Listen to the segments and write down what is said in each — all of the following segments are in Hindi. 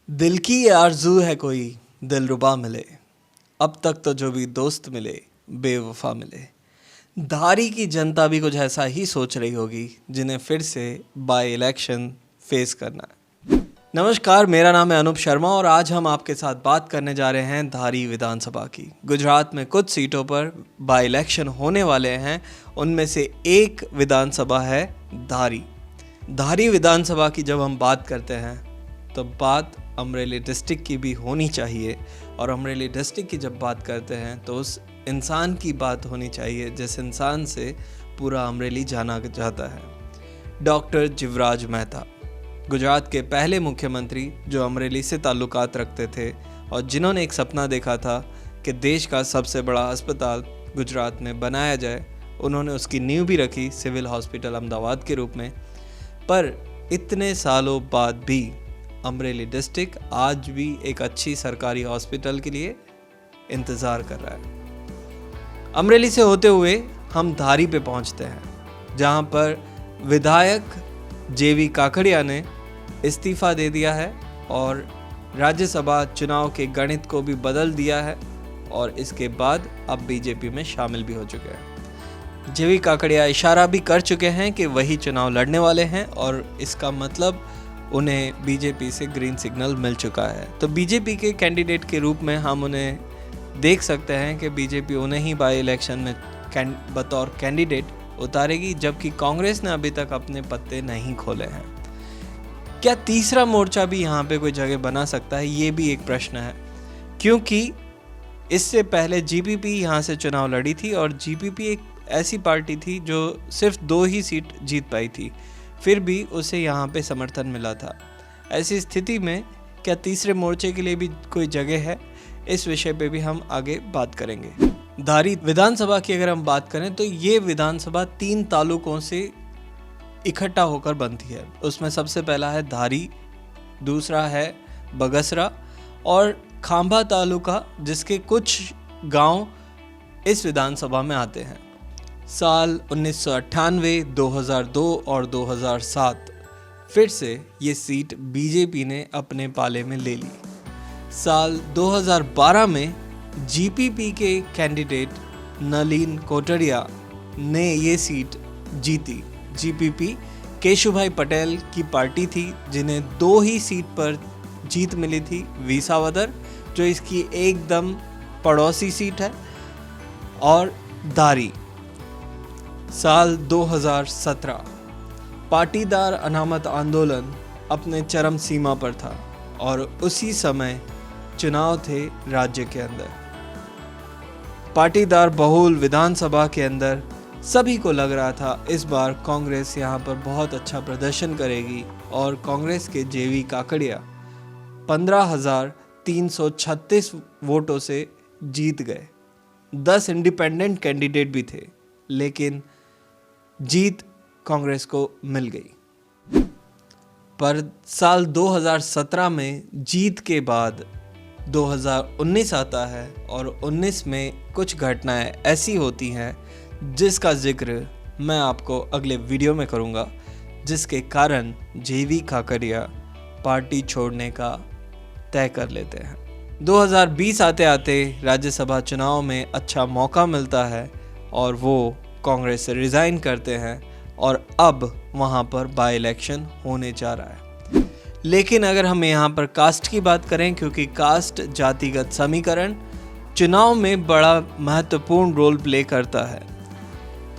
दिल की ये आरज़ू है कोई दिलरुबा मिले, अब तक तो जो भी दोस्त मिले बेवफा मिले। धारी की जनता भी कुछ ऐसा ही सोच रही होगी जिन्हें फिर से बाय इलेक्शन फेस करना है। नमस्कार, मेरा नाम है अनूप शर्मा और आज हम आपके साथ बात करने जा रहे हैं धारी विधानसभा की। गुजरात में कुछ सीटों पर बाय इलेक्शन होने वाले हैं, उनमें से एक विधानसभा है धारी। धारी विधानसभा की जब हम बात करते हैं तो बात अमरेली डिस्ट्रिक्ट की भी होनी चाहिए, और अमरेली डिस्ट्रिक्ट की जब बात करते हैं तो उस इंसान की बात होनी चाहिए जिस इंसान से पूरा अमरेली जाना जाता है। डॉक्टर जीवराज मेहता, गुजरात के पहले मुख्यमंत्री जो अमरेली से ताल्लुकात रखते थे और जिन्होंने एक सपना देखा था कि देश का सबसे बड़ा अस्पताल गुजरात में बनाया जाए। उन्होंने उसकी नींव भी रखी सिविल हॉस्पिटल अहमदाबाद के रूप में। पर इतने सालों बाद भी अमरेली डिस्ट्रिक्ट आज भी एक अच्छी सरकारी हॉस्पिटल के लिए इंतज़ार कर रहा है। अमरेली से होते हुए हम धारी पे पहुंचते हैं, जहां पर विधायक जेवी काकड़िया ने इस्तीफ़ा दे दिया है और राज्यसभा चुनाव के गणित को भी बदल दिया है और इसके बाद अब बीजेपी में शामिल भी हो चुके हैं। जेवी काकड़िया इशारा भी कर चुके हैं कि वही चुनाव लड़ने वाले हैं और इसका मतलब उन्हें बीजेपी से ग्रीन सिग्नल मिल चुका है। तो बीजेपी के कैंडिडेट के रूप में हम उन्हें देख सकते हैं कि बीजेपी उन्हें ही बाई इलेक्शन में बतौर कैंडिडेट उतारेगी, जबकि कांग्रेस ने अभी तक अपने पत्ते नहीं खोले हैं। क्या तीसरा मोर्चा भी यहाँ पे कोई जगह बना सकता है, ये भी एक प्रश्न है, क्योंकि इससे पहले जीपीपी यहाँ से चुनाव लड़ी थी और जीपीपी एक ऐसी पार्टी थी जो सिर्फ 2 ही सीट जीत पाई थी, फिर भी उसे यहाँ पे समर्थन मिला था। ऐसी स्थिति में क्या तीसरे मोर्चे के लिए भी कोई जगह है, इस विषय पे भी हम आगे बात करेंगे। धारी विधानसभा की अगर हम बात करें तो ये विधानसभा 3 तालुकों से इकट्ठा होकर बनती है। उसमें सबसे पहला है धारी, दूसरा है बगसरा और खांभा तालुका, जिसके कुछ गांव इस विधानसभा में आते हैं। साल 1998, 2002 और 2007 फिर से ये सीट बीजेपी ने अपने पाले में ले ली। साल 2012 में जीपीपी के कैंडिडेट नलिन कोटड़िया ने ये सीट जीती। जीपीपी केशुभाई पटेल की पार्टी थी, जिन्हें 2 ही सीट पर जीत मिली थी, विसावदर जो इसकी एकदम पड़ोसी सीट है, और धारी। साल 2017 पाटीदार अनामत आंदोलन अपने चरम सीमा पर था और उसी समय चुनाव थे राज्य के अंदर। पाटीदार बहुल विधानसभा के अंदर सभी को लग रहा था इस बार कांग्रेस यहाँ पर बहुत अच्छा प्रदर्शन करेगी और कांग्रेस के जेवी काकड़िया 15,336 वोटों से जीत गए। 10 इंडिपेंडेंट कैंडिडेट भी थे, लेकिन जीत कांग्रेस को मिल गई। पर साल 2017 में जीत के बाद 2019 आता है और 19 में कुछ घटनाएं ऐसी होती हैं जिसका जिक्र मैं आपको अगले वीडियो में करूंगा, जिसके कारण जेवी काकड़िया पार्टी छोड़ने का तय कर लेते हैं। 2020 आते आते राज्यसभा चुनाव में अच्छा मौका मिलता है और वो कांग्रेस से रिज़ाइन करते हैं और अब वहाँ पर बाय इलेक्शन होने जा रहा है। लेकिन अगर हम यहाँ पर कास्ट की बात करें, क्योंकि कास्ट जातिगत समीकरण चुनाव में बड़ा महत्वपूर्ण रोल प्ले करता है।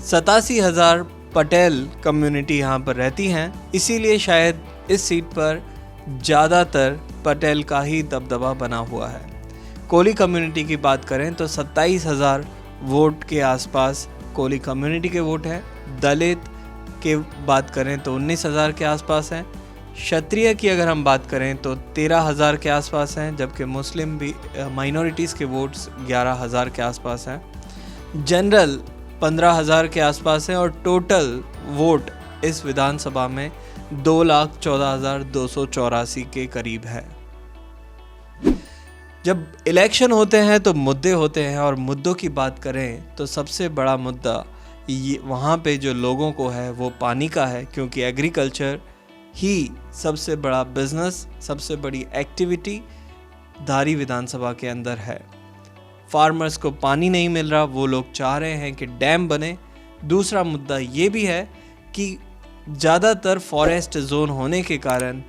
87,000 पटेल कम्युनिटी यहाँ पर रहती हैं, इसीलिए शायद इस सीट पर ज़्यादातर पटेल का ही दबदबा बना हुआ है। कोली कम्युनिटी की बात करें तो 27,000 वोट के आसपास कोली कम्युनिटी के वोट हैं। दलित के बात करें तो 19,000 के आसपास हैं। क्षत्रिय की अगर हम बात करें तो 13,000 के आसपास हैं, जबकि मुस्लिम भी माइनॉरिटीज़ के वोट्स 11,000 के आसपास हैं। जनरल 15,000 के आसपास हैं और टोटल वोट इस विधानसभा में 2,14,284 के करीब है। जब इलेक्शन होते हैं तो मुद्दे होते हैं, और मुद्दों की बात करें तो सबसे बड़ा मुद्दा ये वहाँ पे जो लोगों को है वो पानी का है, क्योंकि एग्रीकल्चर ही सबसे बड़ा बिजनेस, सबसे बड़ी एक्टिविटी धारी विधानसभा के अंदर है। फार्मर्स को पानी नहीं मिल रहा, वो लोग चाह रहे हैं कि डैम बने। दूसरा मुद्दा ये भी है कि ज़्यादातर फॉरेस्ट जोन होने के कारण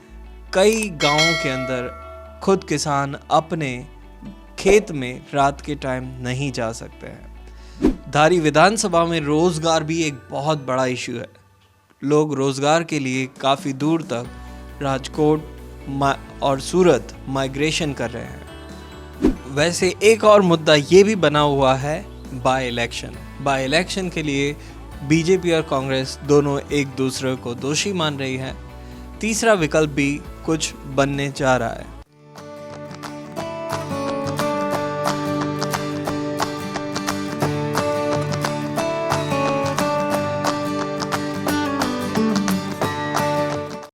कई गांवों के अंदर खुद किसान अपने खेत में रात के टाइम नहीं जा सकते हैं। धारी विधानसभा में रोज़गार भी एक बहुत बड़ा इशू है। लोग रोज़गार के लिए काफ़ी दूर तक राजकोट और सूरत माइग्रेशन कर रहे हैं। वैसे एक और मुद्दा ये भी बना हुआ है बाय इलेक्शन। बाय इलेक्शन के लिए बीजेपी और कांग्रेस दोनों एक दूसरे को दोषी मान रही है। तीसरा विकल्प भी कुछ बनने जा रहा है।